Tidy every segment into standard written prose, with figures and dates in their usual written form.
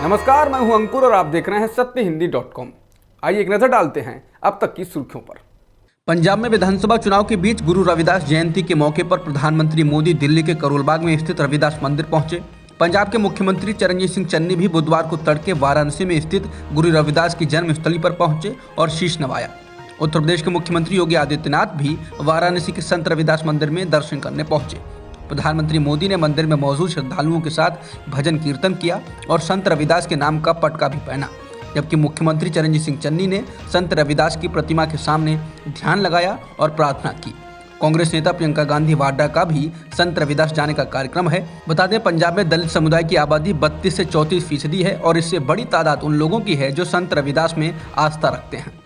नमस्कार, मैं हूं अंकुर और आप देख रहे हैं सत्यहिंदी.com। आइए एक नजर डालते हैं अब तक की सुर्खियों पर। पंजाब में विधानसभा चुनाव के बीच गुरु रविदास जयंती के मौके पर प्रधानमंत्री मोदी दिल्ली के करोलबाग में स्थित रविदास मंदिर पहुंचे। पंजाब के मुख्यमंत्री चरणजीत सिंह चन्नी भी बुधवार को तड़के वाराणसी में स्थित गुरु रविदास की जन्मस्थली पर पहुंचे और शीश नवाया। उत्तर प्रदेश के मुख्यमंत्री योगी आदित्यनाथ भी वाराणसी के संत रविदास मंदिर में दर्शन करने पहुंचे। प्रधानमंत्री मोदी ने मंदिर में मौजूद श्रद्धालुओं के साथ भजन कीर्तन किया और संत रविदास के नाम का पटका भी पहना, जबकि मुख्यमंत्री चरणजीत सिंह चन्नी ने संत रविदास की प्रतिमा के सामने ध्यान लगाया और प्रार्थना की। कांग्रेस नेता प्रियंका गांधी वाड्रा का भी संत रविदास जाने का कार्यक्रम है। बता दें, पंजाब में दलित समुदाय की आबादी 32 से 34% है और इससे बड़ी तादाद उन लोगों की है जो संत रविदास में आस्था रखते हैं।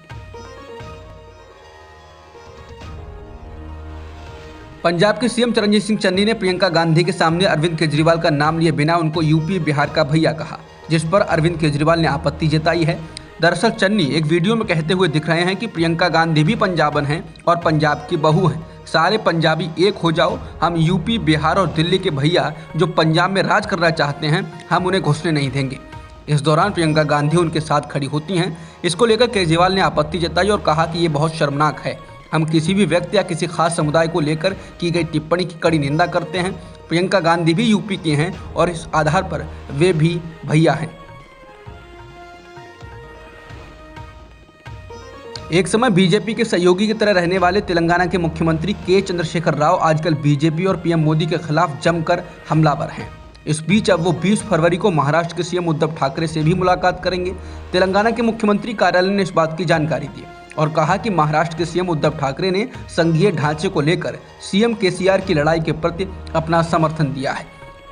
पंजाब के सीएम चरणजीत सिंह चन्नी ने प्रियंका गांधी के सामने अरविंद केजरीवाल का नाम लिए बिना उनको यूपी बिहार का भैया कहा, जिस पर अरविंद केजरीवाल ने आपत्ति जताई है। दरअसल चन्नी एक वीडियो में कहते हुए दिख रहे हैं कि प्रियंका गांधी भी पंजाबन हैं और पंजाब की बहू हैं। सारे पंजाबी एक हो जाओ, हम यूपी बिहार और दिल्ली के भैया जो पंजाब में राज करना चाहते हैं, हम उन्हें घुसने नहीं देंगे। इस दौरान प्रियंका गांधी उनके साथ खड़ी होती हैं। इसको लेकर केजरीवाल ने आपत्ति जताई और कहा कि ये बहुत शर्मनाक है। हम किसी भी व्यक्ति या किसी खास समुदाय को लेकर की गई टिप्पणी की कड़ी निंदा करते हैं। प्रियंका गांधी भी यूपी के हैं और इस आधार पर वे भी भैया हैं। एक समय बीजेपी के सहयोगी की तरह रहने वाले तेलंगाना के मुख्यमंत्री के चंद्रशेखर राव आजकल बीजेपी और पीएम मोदी के खिलाफ जमकर हमलावर हैं। इस बीच अब वो 20 फरवरी को महाराष्ट्र के सीएम उद्धव ठाकरे से भी मुलाकात करेंगे। तेलंगाना के मुख्यमंत्री कार्यालय ने इस बात की जानकारी दी और कहा कि महाराष्ट्र के सीएम उद्धव ठाकरे ने संघीय ढांचे को लेकर सीएम केसीआर की लड़ाई के प्रति अपना समर्थन दिया है।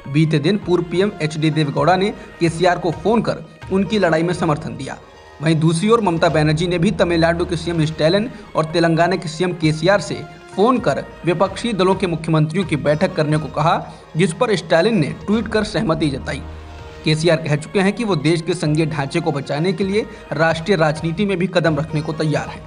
बीते दिन पूर्व पीएम एचडी देवेगौड़ा ने केसीआर को फोन कर उनकी लड़ाई में समर्थन दिया। वहीं दूसरी ओर ममता बनर्जी ने भी तमिलनाडु के सीएम स्टैलिन और तेलंगाना के सीएम केसीआर से फोन कर विपक्षी दलों के मुख्यमंत्रियों की बैठक करने को कहा, जिस पर स्टैलिन ने ट्वीट कर सहमति जताई। केसीआर कह चुके हैं कि वो देश के संघीय ढांचे को बचाने के लिए राष्ट्रीय राजनीति में भी कदम रखने को तैयार हैं।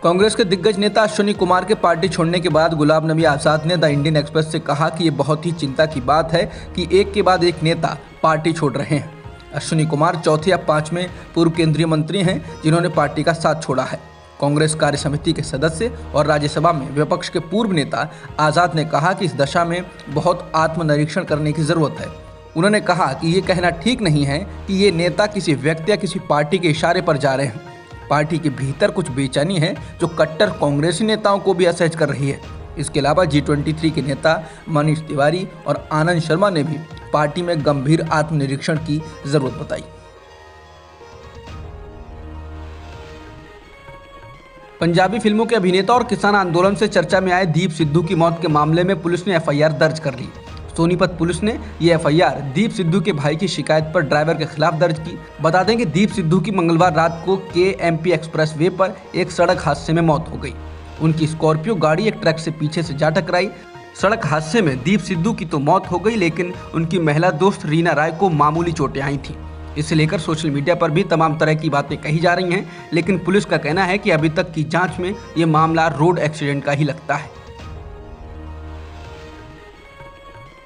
कांग्रेस के दिग्गज नेता अश्विनी कुमार के पार्टी छोड़ने के बाद गुलाम नबी आजाद ने द इंडियन एक्सप्रेस से कहा कि ये बहुत ही चिंता की बात है कि एक के बाद एक नेता पार्टी छोड़ रहे हैं। अश्विनी कुमार चौथे या 5वें पूर्व केंद्रीय मंत्री हैं जिन्होंने पार्टी का साथ छोड़ा है। कांग्रेस कार्य समिति के सदस्य और राज्यसभा में विपक्ष के पूर्व नेता आजाद ने कहा कि इस दशा में बहुत आत्मनिरीक्षण करने की जरूरत है। उन्होंने कहा कि ये कहना ठीक नहीं है कि ये नेता किसी व्यक्ति या किसी पार्टी के इशारे पर जा रहे हैं। पार्टी के भीतर कुछ बेचैनी है जो कट्टर कांग्रेसी नेताओं को भी असहज कर रही है। इसके अलावा G23 के नेता मनीष तिवारी और आनंद शर्मा ने भी पार्टी में गंभीर आत्मनिरीक्षण की जरूरत बताई। पंजाबी फिल्मों के अभिनेता और किसान आंदोलन से चर्चा में आए दीप सिद्धू की मौत के मामले में पुलिस ने एफआईआर दर्ज कर ली। सोनीपत पुलिस ने ये एफआईआर दीप सिद्धू के भाई की शिकायत पर ड्राइवर के खिलाफ दर्ज की। बता दें कि दीप सिद्धू की मंगलवार रात को KMP एक्सप्रेस वे पर एक सड़क हादसे में मौत हो गई। उनकी स्कॉर्पियो गाड़ी एक ट्रक से पीछे से जा टकराई। सड़क हादसे में दीप सिद्धू की तो मौत हो गई, लेकिन उनकी महिला दोस्त रीना राय को मामूली चोटें आई थीं। इसे लेकर सोशल मीडिया पर भी तमाम तरह की बातें कही जा रही हैं, लेकिन पुलिस का कहना है कि अभी तक की जांच में ये मामला रोड एक्सीडेंट का ही लगता है।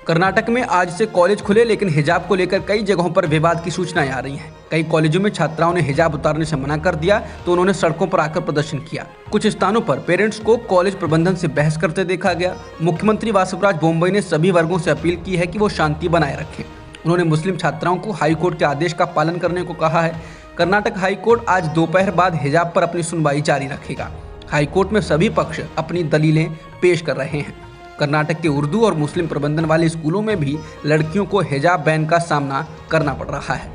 कर्नाटक में आज से कॉलेज खुले, लेकिन हिजाब को लेकर कई जगहों पर विवाद की सूचनाएं आ रही हैं। कई कॉलेजों में छात्राओं ने हिजाब उतारने से मना कर दिया तो उन्होंने सड़कों पर आकर प्रदर्शन किया। कुछ स्थानों पर पेरेंट्स को कॉलेज प्रबंधन से बहस करते देखा गया। मुख्यमंत्री वासवराज बोम्मई ने सभी वर्गों से अपील की है कि वो शांति बनाए रखें। उन्होंने मुस्लिम छात्राओं को हाईकोर्ट के आदेश का पालन करने को कहा है। कर्नाटक हाईकोर्ट आज दोपहर बाद हिजाब पर अपनी सुनवाई जारी रखेगा। हाईकोर्ट में सभी पक्ष अपनी दलीलें पेश कर रहे हैं। कर्नाटक के उर्दू और मुस्लिम प्रबंधन वाले स्कूलों में भी लड़कियों को हिजाब बैन का सामना करना पड़ रहा है।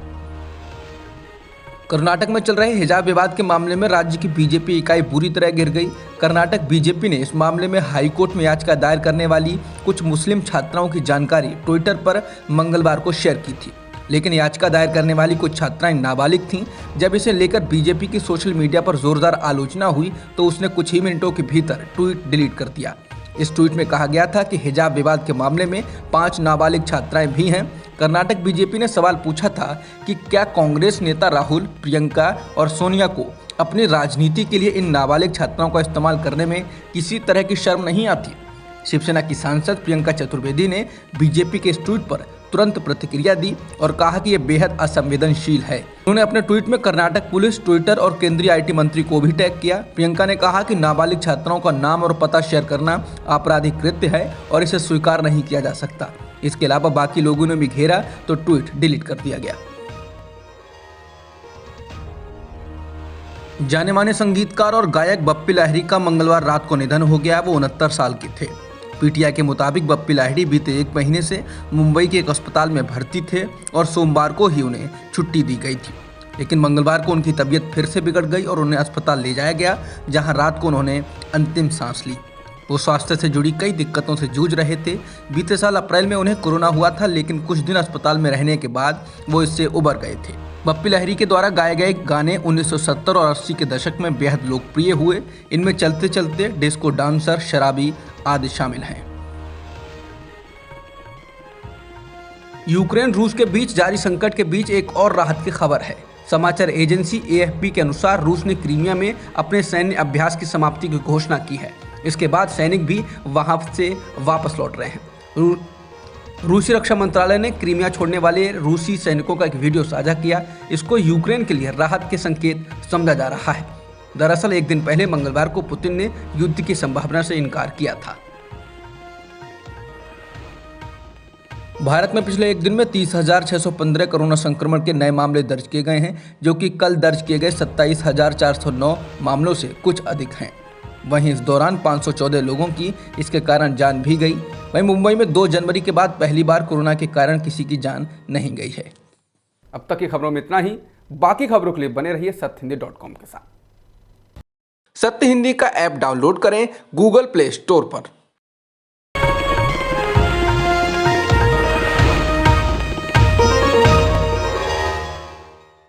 कर्नाटक में चल रहे हिजाब विवाद के मामले में राज्य की बीजेपी इकाई बुरी तरह गिर गई। कर्नाटक बीजेपी ने इस मामले में हाईकोर्ट में याचिका दायर करने वाली कुछ मुस्लिम छात्राओं की जानकारी ट्विटर पर मंगलवार को शेयर की थी, लेकिन याचिका दायर करने वाली कुछ छात्राएं नाबालिग थीं। जब इसे लेकर बीजेपी की सोशल मीडिया पर जोरदार आलोचना हुई तो उसने कुछ ही मिनटों के भीतर ट्वीट डिलीट कर दिया। इस ट्वीट में कहा गया था कि हिजाब विवाद के मामले में 5 नाबालिग छात्राएं भी हैं। कर्नाटक बीजेपी ने सवाल पूछा था कि क्या कांग्रेस नेता राहुल, प्रियंका और सोनिया को अपनी राजनीति के लिए इन नाबालिग छात्राओं का इस्तेमाल करने में किसी तरह की शर्म नहीं आती। शिवसेना की सांसद प्रियंका चतुर्वेदी ने बीजेपी के इस ट्वीट पर तुरंत प्रतिक्रिया दी और कहा कि यह बेहद असंवेदनशील है। उन्होंने अपने ट्वीट में कर्नाटक पुलिस, ट्विटर और केंद्रीय आईटी मंत्री को भी टैग किया। प्रियंका ने कहा कि नाबालिग छात्राओं का नाम और पता शेयर करना आपराधिक कृत्य है और इसे स्वीकार नहीं किया जा सकता। इसके अलावा बाकी लोगों ने भी घेरा तो ट्वीट डिलीट कर दिया गया। जाने माने संगीतकार और गायक बप्पी लाहिड़ी का मंगलवार रात को निधन हो गया। वो 69 साल के थे। पीटीआई के मुताबिक बप्पी लाहिड़ी बीते 1 महीने से मुंबई के एक अस्पताल में भर्ती थे और सोमवार को ही उन्हें छुट्टी दी गई थी, लेकिन मंगलवार को उनकी तबीयत फिर से बिगड़ गई और उन्हें अस्पताल ले जाया गया, जहां रात को उन्होंने अंतिम सांस ली। वो स्वास्थ्य से जुड़ी कई दिक्कतों से जूझ रहे थे। बीते साल अप्रैल में उन्हें कोरोना हुआ था, लेकिन कुछ दिन अस्पताल में रहने के बाद वो इससे उबर गए थे। बप्पी लाहिड़ी के द्वारा गाए गए गाने 1970 और 80 के दशक में बेहद लोकप्रिय हुए। इनमें चलते चलते, डिस्को डांसर, शराबी आदि शामिल हैं। यूक्रेन रूस के बीच जारी संकट के बीच एक और राहत की खबर है। समाचार एजेंसी AFP के अनुसार रूस ने क्रीमिया में अपने सैन्य अभ्यास की समाप्ति की घोषणा की है। इसके बाद सैनिक भी वहां से वापस लौट रहे हैं। रूसी रक्षा मंत्रालय ने क्रीमिया छोड़ने वाले रूसी सैनिकों का एक वीडियो साझा किया। इसको यूक्रेन के लिए राहत के संकेत समझा जा रहा है। दरअसल एक दिन पहले मंगलवार को पुतिन ने युद्ध की संभावना से इनकार किया था। भारत में पिछले एक दिन में 30,615 कोरोना संक्रमण के नए मामले दर्ज किए गए हैं, जो कि कल दर्ज किए गए 27,409 मामलों से कुछ अधिक हैं। वहीं इस दौरान 514 लोगों की इसके कारण जान भी गई। वहीं मुंबई में 2 जनवरी के बाद पहली बार कोरोना के कारण किसी की जान नहीं गई है। अब तक की खबरों में इतना ही। बाकी खबरों के लिए बने रहिए सत्यहिंदी.com के साथ। सत्य हिंदी का ऐप डाउनलोड करें गूगल प्ले स्टोर पर।